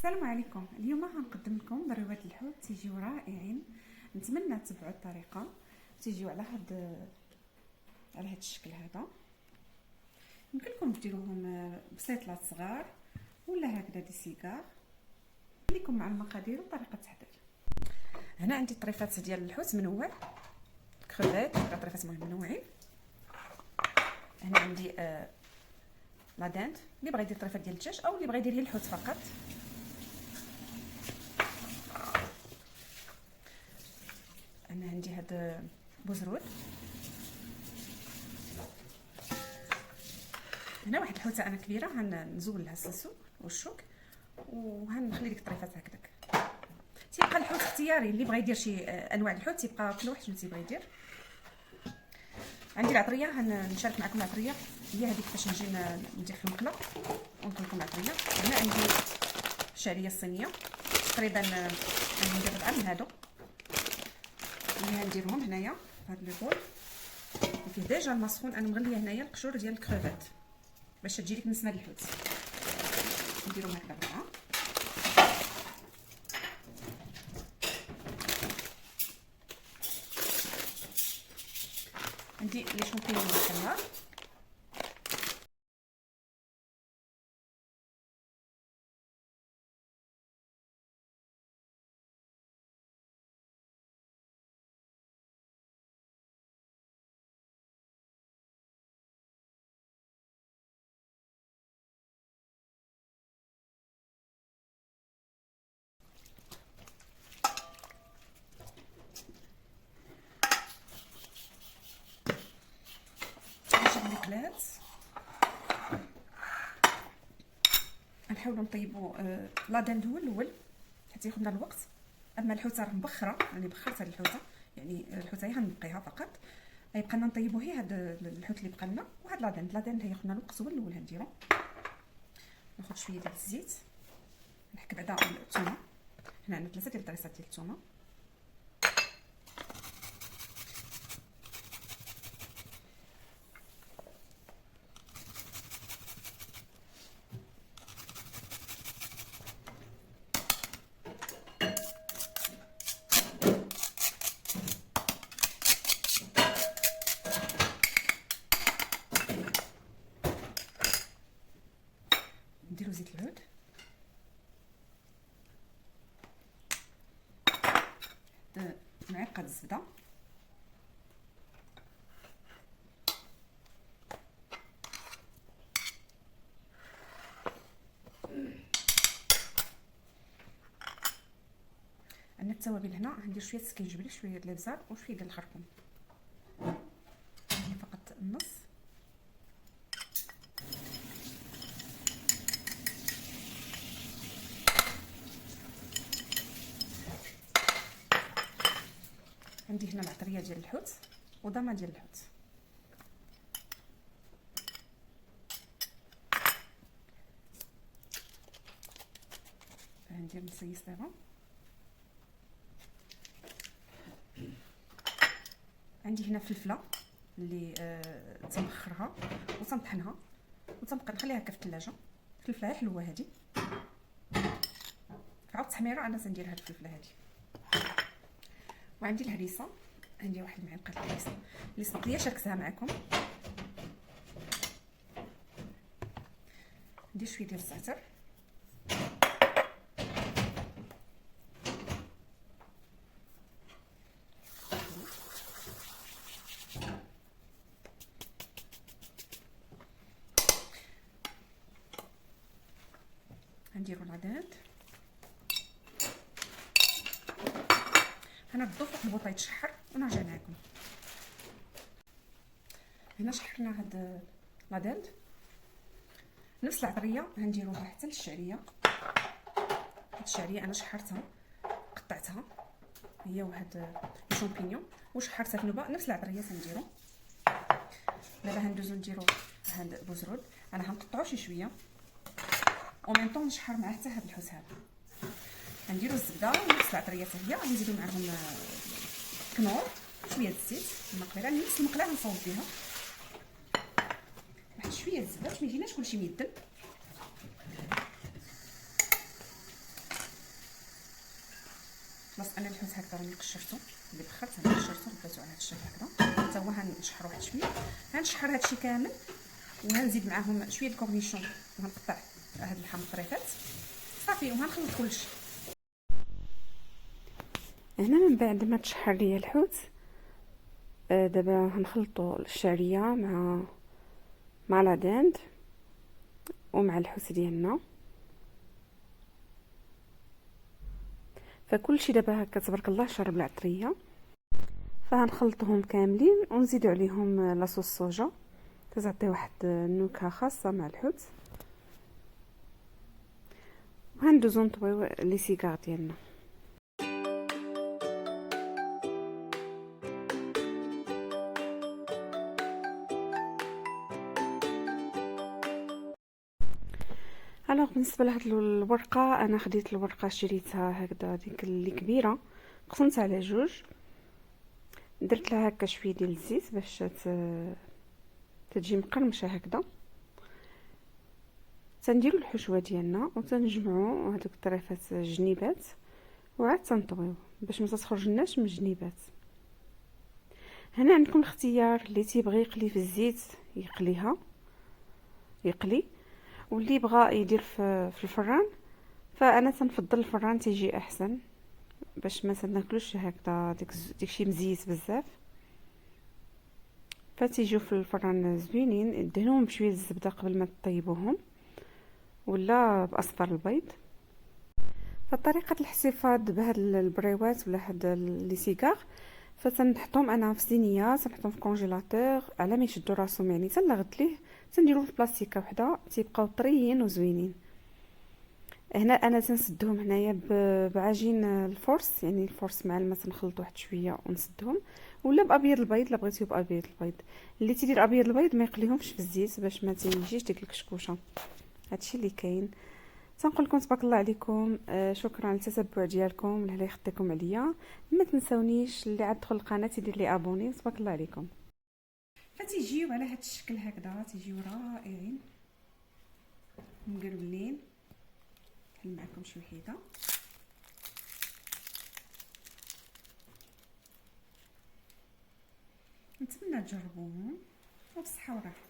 السلام عليكم. اليوم غنقدم لكم ضريبات الحوت تيجيو رائعين. نتمنى تتبعوا الطريقه تيجيو على هذا الشكل هذا. يمكن لكم ديروهم بسيطلات صغار ولا هكذا دي سيجار. خليكم مع المقادير وطريقه التحضير. هنا عندي طريفات ديال الحوت منوع، كروفيت، طريفات منوعين. هنا عندي لا داند، اللي بغى يدير طريفات ديال الدجاج او اللي بغى يدير هي الحوت فقط. انا عندي هاد بوزرود. هنا واحد الحوته انا كبيره غنزول لها السلسو والشوك وهنخلي ديك الطريفات هكذاك. تيبقى الحوت اختياري، اللي بغى يدير شي انواع الحوت تيبقى كل واحد شنو تيبغي يدير. عندي العطريه، غنشارك معكم العطريه هي هذيك باش نجي ندير في المقله ونقول لكم العطريه. هنا عندي الشعريه الصينيه تقريبا غندير ربعه من هادو اللي غنديرهم هنايا في هاد لي بول. وفيه ديجا الماء سخون، انا مغليه هنايا القشور ديال الكروفيت باش تجي لك نسمه الحوت. نديرهم هكذا ربعه. عندي لي شامبينيون الحمار، المقلات. نحاولوا نطيبوا لا داند هو الاول حتى ياخذ لنا الوقت. اما الحوته راه مبخره، يعني بخرت هذه الحوته، يعني الحوته هي غنبقيها فقط. غيبقى لنا نطيبوا هي هذا الحوت اللي بقى لنا، وهاد لا داند هي ياخذ لنا الوقت هو الاول. غنديرو ناخذ شويه ديال الزيت، نحك بعدا الثومه. هنا عندنا 3 ديال الطريصات ديال الثومه. نديرو زيت العود، معلقه الزبده، عندنا التوابل. هنا غندير شويه السكينجبير، شويه ديال الابزار وشويه ديال الخرقوم، يعني فقط النص. عندي هنا العطريه ديال الحوت وضمه ديال الحوت. ندير نصيص دابا. عندي هنا فلفله اللي تنبخرها وتنطحنها وتنبقى نخليها هكا في الثلاجه. الفلفله حلوه هذه، عاود التحميره انا تندير هاد الفلفله هذه. وعندي الهريسه، عندي واحد المعلقه الهريسه اللي سبق ليا شاركتها معكم. ندير شويه ديال الزعتر، نديرو العدد. غنردو فوق البوطه يتشحر ونرجع معكم. هنا شحرنا هاد لادند. نفس العطريه غنديروها حتى للشعريه. هاد الشعريه انا شحرتها قطعتها هي وهاد الشامبينيون وشحرتها في نوبه. نفس العطريه تنديرو. دابا غندوزو نديرو هاد البوزرود، انا غنقطعو شي شويه ومن طون نشحر معاه حتى هاد الحوت هذا. غنديرو الزبده ونفس العطريه حتى هي. غادي نزيدو معاهم كنور، شويه الزيت، المقله نفس المقله غنصاوب بها واحد شويه الزبده باش ما يجيناش كلشي ميدن. خلاص انا الحوت هكذا راني قشرته اللي بخرت، انا قشرته بقيتو على هذا الشكل هكذا. حتى هو غنشحر واحد شويه، غنشحر هادشي كامل وغنزيد معاهم شويه الكورنيشون وغنقطع هاد اللحم الطريفات صافي وغنخلط كلشي. هنا من بعد ما تشحر ليا الحوت، دابا غنخلطوا الشعريه مع لا داند ومع الحوت ديالنا. فكلشي دابا هكا تبارك الله شرب العطريه. فغنخلطهم كاملين ونزيدوا عليهم لاصوص صوجا تعطي واحد النكهه خاصه مع الحوت. وغندوزو نطويو لي سيغار ديالنا. الوغ بالنسبه لهاد الورقه، انا خديت الورقه شريتها هكذا ديك اللي كبيره، قسمتها على جوج، درت لها هكا شويه ديال الزيت باش تجي مقرمشه هكذا. تنديروا الحشوه ديالنا وتنجمعوا هذوك الطريفات جنيبات وعاد تنطويو باش ما تخرجناش من الجنيبات. هنا عندكم الاختيار، اللي تيبغي يقلي في الزيت يقلي، واللي بغى يدير في الفران. فانا تنفضل الفران تيجي احسن باش ما تناكلوش هكذا داكشي مزيت بزاف. فتيجيو في الفران زوينين. دهنوهم بشويه الزبده قبل ما تطيبوهم ولا باصفر البيض. فطريقه الاحتفاظ بهاد البريوات ولا هاد لي سيغار، فتنحطهم انا في صينيه، تنحطهم في كونجيلاتور على ما يشدوا راسهم، يعني حتى لغت ليه تنديرهم في بلاستيكه وحده تيبقاو طريين وزوينين. هنا انا تنسدهم هنايا بعجين الفورس، يعني الفورس مع الماء تنخلط واحد شويه ونسدهم، ولا بابيض البيض لا بغيتيو بابيض البيض. اللي تيدير ابيض البيض ما يقليهمش في الزيت باش ما تيجيش ديك الكشكوشه. هادشي اللي كاين. تنقول لكم تبارك الله عليكم. شكرا على التتبع ديالكم، الله يخطيكم عليا. ما تنسونيش اللي عاد دخل القناه يدير لي ابوني. تبارك الله عليكم. فتيجيو على هاد الشكل هكذا، تيجيو رائعين مقربلين. نحل معكم شي وحيده. نتمنى تجربوهم وبصحه وراحه.